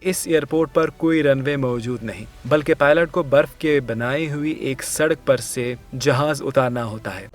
इस एयरपोर्ट पर कोई रनवे मौजूद नहीं, बल्कि पायलट को बर्फ के बनाई हुई एक सड़क पर से जहाज उतारना होता है।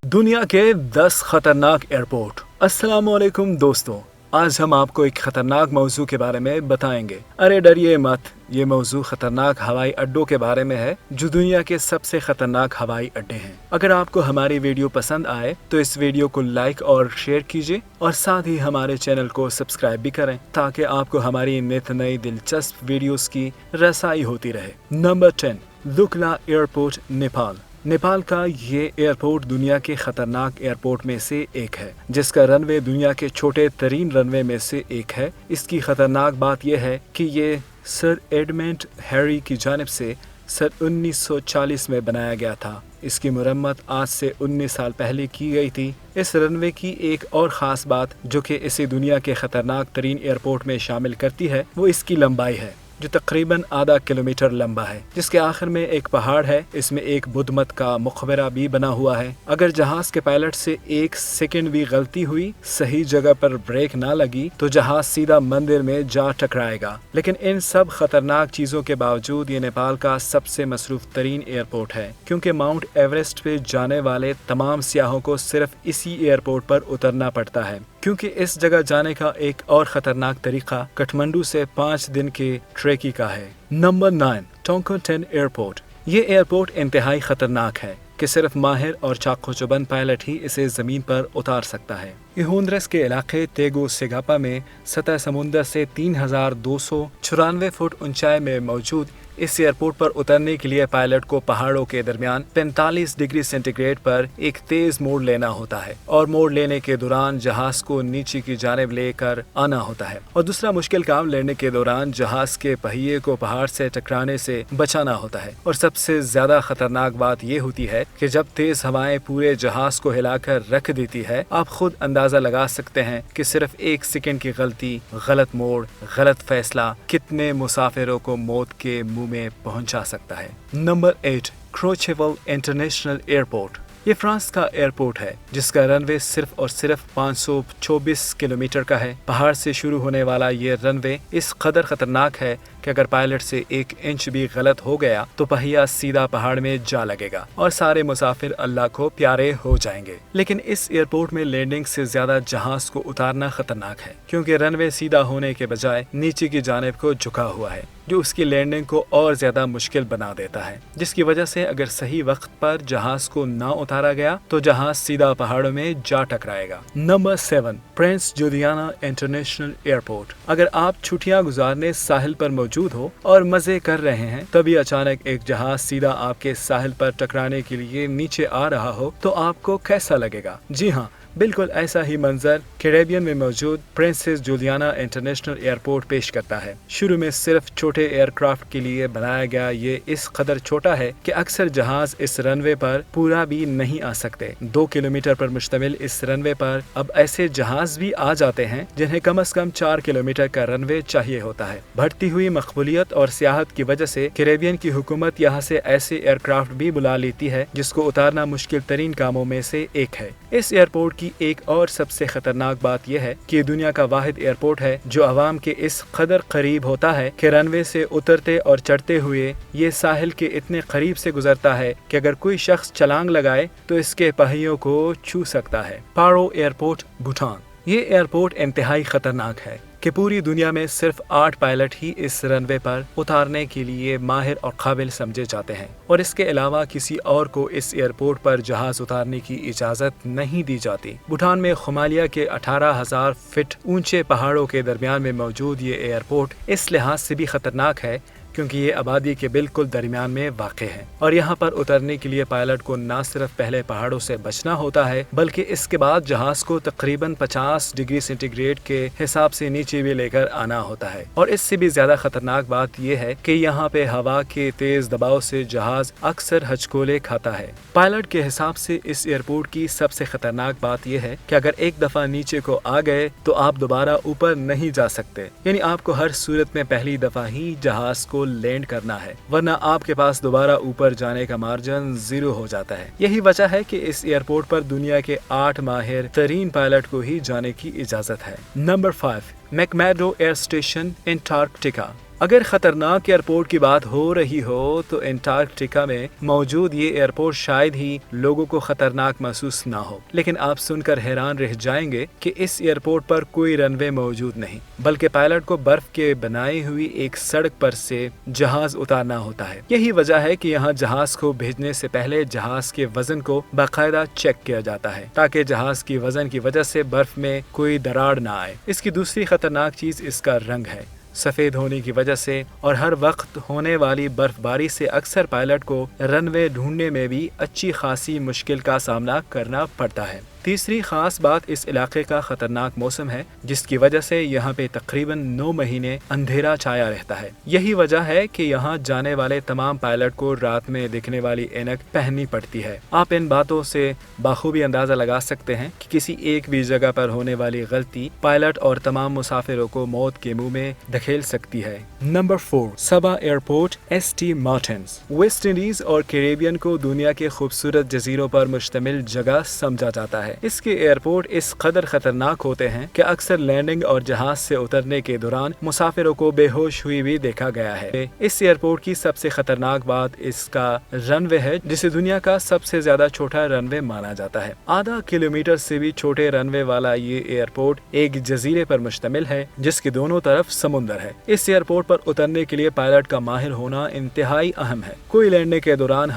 दुनिया के 10 खतरनाक एयरपोर्ट। अस्सलामुअलैकुम दोस्तों, आज हम आपको एक खतरनाक मौजू के बारे में बताएंगे। अरे डरिए मत, ये मौजू खतरनाक हवाई अड्डों के बारे में है जो दुनिया के सबसे खतरनाक हवाई अड्डे हैं। अगर आपको हमारी वीडियो पसंद आए तो इस वीडियो को लाइक और शेयर कीजिए और साथ ही हमारे चैनल को सब्सक्राइब भी करें ताकि आपको हमारी नित नई दिलचस्प वीडियोस की रसाई होती रहे। Number 10, Lukla airport, Nepal. नेपाल का ये एयरपोर्ट दुनिया के खतरनाक एयरपोर्ट में से एक है, जिसका रनवे दुनिया के छोटे तरीन रनवे में से एक है। इसकी खतरनाक बात यह है कि ये सर एडमंड हैरी की जानिब से सन 1940 में बनाया गया था। इसकी मुरम्मत आज से 19 साल पहले की गई थी। इस रनवे की एक और ख़ास बात जो कि इसे दुनिया के खतरनाक तरीन एयरपोर्ट में शामिल करती है वो इसकी लंबाई है, जो तकरीबन आधा किलोमीटर लंबा है, जिसके आखिर में एक पहाड़ है। इसमें एक बुद्ध मत का मकबरा भी बना हुआ है। अगर जहाज के पायलट से एक सेकंड भी गलती हुई, सही जगह पर ब्रेक ना लगी, तो जहाज सीधा मंदिर में जा टकराएगा। लेकिन इन सब खतरनाक चीजों के बावजूद ये नेपाल का सबसे मसरूफ तरीन एयरपोर्ट है, क्योंकि माउंट एवरेस्ट पे जाने वाले तमाम सियाहों को सिर्फ इसी एयरपोर्ट पर उतरना पड़ता है। क्योंकि इस जगह जाने का एक और खतरनाक तरीका काठमांडू से 5 दिन के ट्रेकी का है। Number 9, Toncontin airport. ये एयरपोर्ट इंतहाई खतरनाक है कि सिर्फ माहिर और चाकू-चौबंद पायलट ही इसे जमीन पर उतार सकता है। ये होंडुरास के इलाके तेगो सेगापा में सतह समुंदर से 3294 फुट ऊंचाई में मौजूद इस एयरपोर्ट पर उतरने के लिए पायलट को पहाड़ों के दरमियान 45 डिग्री सेंटीग्रेड पर एक तेज मोड़ लेना होता है और मोड़ लेने के दौरान जहाज को नीचे की जानिब लेकर आना होता है। और दूसरा मुश्किल काम लेने के दौरान जहाज के पहिए को पहाड़ से टकराने से बचाना होता है। और सबसे ज्यादा खतरनाक बात ये होती है कि जब तेज हवाएं पूरे जहाज को हिलाकर रख देती है, आप खुद अंदाजा लगा सकते हैं कि सिर्फ 1 सेकंड की गलती, गलत मोड़, गलत फैसला कितने मुसाफिरों को मौत के में पहुंचा सकता है। Number 8, Courchevel international airport. ये फ्रांस का एयरपोर्ट है जिसका रनवे सिर्फ और सिर्फ 524 किलोमीटर का है। पहाड़ से शुरू होने वाला ये रनवे इस कदर खतरनाक है कि अगर पायलट से 1 इंच भी गलत हो गया तो पहिया सीधा पहाड़ में जा लगेगा और सारे मुसाफिर अल्लाह को प्यारे हो जाएंगे। लेकिन इस एयरपोर्ट में लैंडिंग से ज्यादा जहाज को उतारना खतरनाक है, क्योंकि रनवे सीधा होने के बजाय नीचे की जानिब को झुका हुआ है, जो उसकी लैंडिंग को और ज्यादा मुश्किल बना देता है, जिसकी वजह से अगर सही वक्त पर जहाज को ना उतारा गया तो जहाज सीधा पहाड़ों में जा टकराएगा। Number 7, Prince Juliana international airport. अगर आप छुट्टियां गुजारने साहिल पर मौजूद हो और मजे कर रहे हैं, तभी अचानक एक जहाज सीधा आपके साहिल पर टकराने के लिए नीचे आ रहा हो तो आपको कैसा लगेगा? जी हाँ, बिल्कुल ऐसा ही मंजर कैरेबियन में मौजूद प्रिंसेस जुलियाना इंटरनेशनल एयरपोर्ट पेश करता है। शुरू में सिर्फ छोटे एयरक्राफ्ट के लिए बनाया गया ये इस कदर छोटा है कि अक्सर जहाज इस रनवे पर पूरा भी नहीं आ सकते। 2 किलोमीटर पर मुश्तमिल इस रनवे पर अब ऐसे जहाज भी आ जाते हैं जिन्हें कम से कम 4 किलोमीटर का रनवे चाहिए होता है। बढ़ती हुई मकबूलियत और सियाहत की वजह से कैरेबियन की हुकूमत यहाँ से ऐसे एयरक्राफ्ट भी बुला लेती है जिसको उतारना मुश्किल तरीन कामों में से एक है। इस एयरपोर्ट की एक और सबसे खतरनाक बात यह है कि दुनिया का वाहिद एयरपोर्ट है जो अवाम के इस कदर करीब होता है कि रनवे से उतरते और चढ़ते हुए ये साहिल के इतने करीब से गुजरता है कि अगर कोई शख्स छलांग लगाए तो इसके पहियों को छू सकता है। पारो एयरपोर्ट, भूटान। ये एयरपोर्ट इंतहाई खतरनाक है कि पूरी दुनिया में सिर्फ 8 पायलट ही इस रनवे पर उतारने के लिए माहिर और काबिल समझे जाते हैं और इसके अलावा किसी और को इस एयरपोर्ट पर जहाज उतारने की इजाजत नहीं दी जाती। भूटान में हिमालय के 18,000 फीट ऊंचे पहाड़ों के दरमियान में मौजूद ये एयरपोर्ट इस लिहाज से भी खतरनाक है क्योंकि ये आबादी के बिल्कुल दरमियान में वाक़ है और यहाँ पर उतरने के लिए पायलट को न सिर्फ पहले पहाड़ों से बचना होता है बल्कि इसके बाद जहाज को तकरीबन 50 डिग्री सेंटीग्रेड के हिसाब से नीचे भी लेकर आना होता है। और इससे भी ज्यादा खतरनाक बात यह है कि यहाँ पे हवा के तेज दबाव से जहाज अक्सर हचकोले खाता है। पायलट के हिसाब से इस एयरपोर्ट की सबसे खतरनाक बात यह है कि अगर एक दफा नीचे को आ गए तो आप दोबारा ऊपर नहीं जा सकते, यानी आपको हर सूरत में पहली दफा ही जहाज को को लैंड करना है, वरना आपके पास दोबारा ऊपर जाने का मार्जिन 0 हो जाता है। यही वजह है कि इस एयरपोर्ट पर दुनिया के 8 माहिर तरीन पायलट को ही जाने की इजाजत है। Number 5, McMurdo air station, Antarctica. अगर खतरनाक एयरपोर्ट की बात हो रही हो तो एंटार्कटिका में मौजूद ये एयरपोर्ट शायद ही लोगों को खतरनाक महसूस ना हो, लेकिन आप सुनकर हैरान रह जाएंगे कि इस एयरपोर्ट पर कोई रनवे मौजूद नहीं, बल्कि पायलट को बर्फ के बनाई हुई एक सड़क पर से जहाज उतारना होता है। यही वजह है कि यहाँ जहाज को भेजने से पहले जहाज के वजन को बाकायदा चेक किया जाता है, ताकि जहाज की वजन की वजह से बर्फ में कोई दरार ना आए। इसकी दूसरी खतरनाक चीज इसका रंग है। सफेद होने की वजह से और हर वक्त होने वाली बर्फबारी से अक्सर पायलट को रनवे ढूंढने में भी अच्छी खासी मुश्किल का सामना करना पड़ता है। तीसरी खास बात इस इलाके का खतरनाक मौसम है, जिसकी वजह से यहाँ पे तकरीबन 9 महीने अंधेरा छाया रहता है। यही वजह है कि यहाँ जाने वाले तमाम पायलट को रात में दिखने वाली ऐनक पहननी पड़ती है। आप इन बातों से बाखूबी अंदाजा लगा सकते हैं कि किसी एक भी जगह पर होने वाली गलती पायलट और तमाम मुसाफिरों को मौत के मुंह में धकेल सकती है। Number 4, Saba airport, ST Martins. West Indies और कैरेबियन को दुनिया के खूबसूरत जजीरों पर मुश्तमिल जगह समझा जाता है। इसके एयरपोर्ट इस कदर खतरनाक होते हैं कि अक्सर लैंडिंग और जहाज से उतरने के दौरान मुसाफिरों को बेहोश हुई भी देखा गया है। इस एयरपोर्ट की सबसे खतरनाक बात इसका रनवे है, जिसे दुनिया का सबसे ज्यादा छोटा रनवे माना जाता है। आधा किलोमीटर से भी छोटे रनवे वाला ये एयरपोर्ट एक जजीरे पर मुश्तमिल है, जिसके दोनों तरफ समुंदर है। इस एयरपोर्ट पर उतरने के लिए पायलट का माहिर होना इंतहाई अहम है। कोई लैंडिंग के दौरान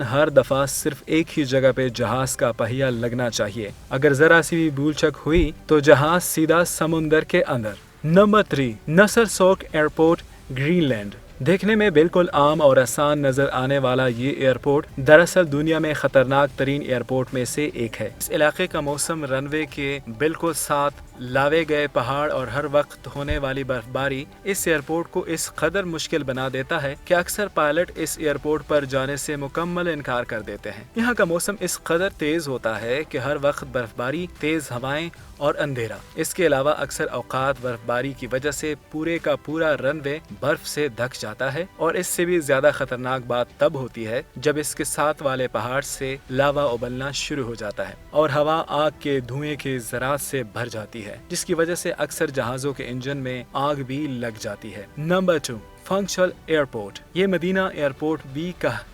हर दफा सिर्फ एक ही जगह पे जहाज का पहिया लगना चाहिए। अगर जरा सी भी भूल चूक हुई तो जहाज सीधा समुंदर के अंदर। Number 3, Narsarsuaq airport, Greenland. देखने में बिल्कुल आम और आसान नजर आने वाला ये एयरपोर्ट दरअसल दुनिया में खतरनाक तरीन एयरपोर्ट में से एक है। इस इलाके का मौसम रनवे के बिल्कुल साथ लावे गए पहाड़ और हर वक्त होने वाली बर्फबारी इस एयरपोर्ट को इस कदर मुश्किल बना देता है कि अक्सर पायलट इस एयरपोर्ट पर जाने से मुकम्मल इनकार कर देते हैं। यहाँ का मौसम इस कदर तेज होता है कि हर वक्त बर्फबारी, तेज हवाएं और अंधेरा। इसके अलावा अक्सर औकात बर्फबारी की वजह से पूरे का पूरा रनवे बर्फ से ढक जाता है, और इससे भी ज्यादा खतरनाक बात तब होती है जब इसके साथ वाले पहाड़ से लावा उबलना शुरू हो जाता है और हवा आग के धुएं के ज़रात से भर जाती है, जिसकी वजह से अक्सर जहाजों के इंजन में आग भी लग जाती है। Number 2, functional airport.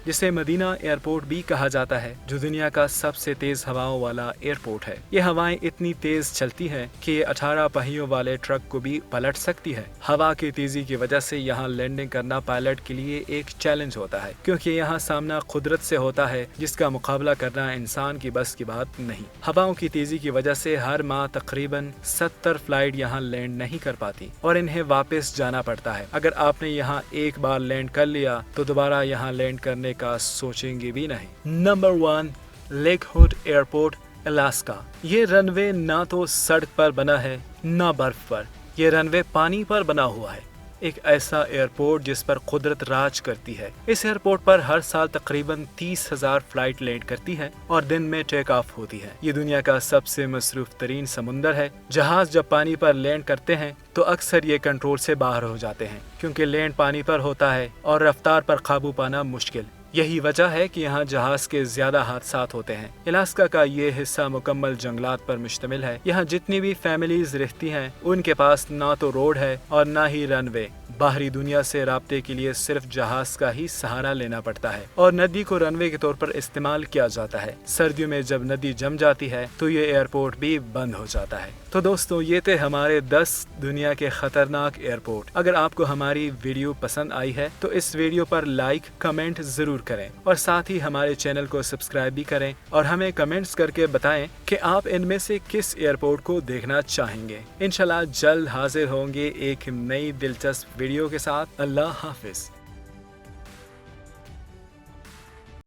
जिसे मदीना एयरपोर्ट भी कहा जाता है, जो दुनिया का सबसे तेज हवाओं वाला एयरपोर्ट है। ये हवाएं इतनी तेज चलती हैं कि ये 18 पहियों वाले ट्रक को भी पलट सकती है। हवा की तेजी की वजह से यहाँ लैंडिंग करना पायलट के लिए एक चैलेंज होता है, क्योंकि यहाँ सामना कुदरत से होता है जिसका मुकाबला करना इंसान की बस की बात नहीं। हवाओं की तेजी की वजह से हर माह तकरीबन 70 फ्लाइट यहाँ लैंड नहीं कर पाती और इन्हें वापस जाना पड़ता है। अगर आपने यहाँ एक बार लैंड कर लिया तो दोबारा यहाँ लैंड करने का सोचेंगे भी नहीं। Number 1, lake hood airport, Alaska. ये रनवे ना तो सड़क पर बना है ना बर्फ पर, ये रनवे पानी पर बना हुआ है। एक ऐसा एयरपोर्ट जिस पर कुदरत राज करती है। इस एयरपोर्ट पर हर साल तकरीबन 30,000 फ्लाइट लैंड करती है और दिन में टेक ऑफ होती है। ये दुनिया का सबसे मसरूफ तरीन समुंदर है। जहाज जब पानी पर लैंड करते हैं तो अक्सर ये कंट्रोल से बाहर हो जाते हैं, क्योंकि लैंड पानी पर होता है और रफ्तार पर काबू पाना मुश्किल। यही वजह है कि यहाँ जहाज के ज्यादा हादसात होते हैं। अलास्का का ये हिस्सा मुकम्मल जंगलात पर मुश्तमिल है। यहाँ जितनी भी फैमिलीज रहती हैं उनके पास ना तो रोड है और ना ही रनवे। बाहरी दुनिया से राब्ते के लिए सिर्फ जहाज का ही सहारा लेना पड़ता है और नदी को रनवे के तौर पर इस्तेमाल किया जाता है। सर्दियों में जब नदी जम जाती है तो ये एयरपोर्ट भी बंद हो जाता है। तो दोस्तों, ये थे हमारे 10 दुनिया के खतरनाक एयरपोर्ट। अगर आपको हमारी वीडियो पसंद आई है तो इस वीडियो पर लाइक कमेंट जरूर करें और साथ ही हमारे चैनल को सब्सक्राइब भी करें और हमें कमेंट्स करके बताएं कि आप इनमें से किस एयरपोर्ट को देखना चाहेंगे। इंशाल्लाह जल्द हाजिर होंगे एक नई दिलचस्प वीडियो के साथ। अल्लाह हाफिज।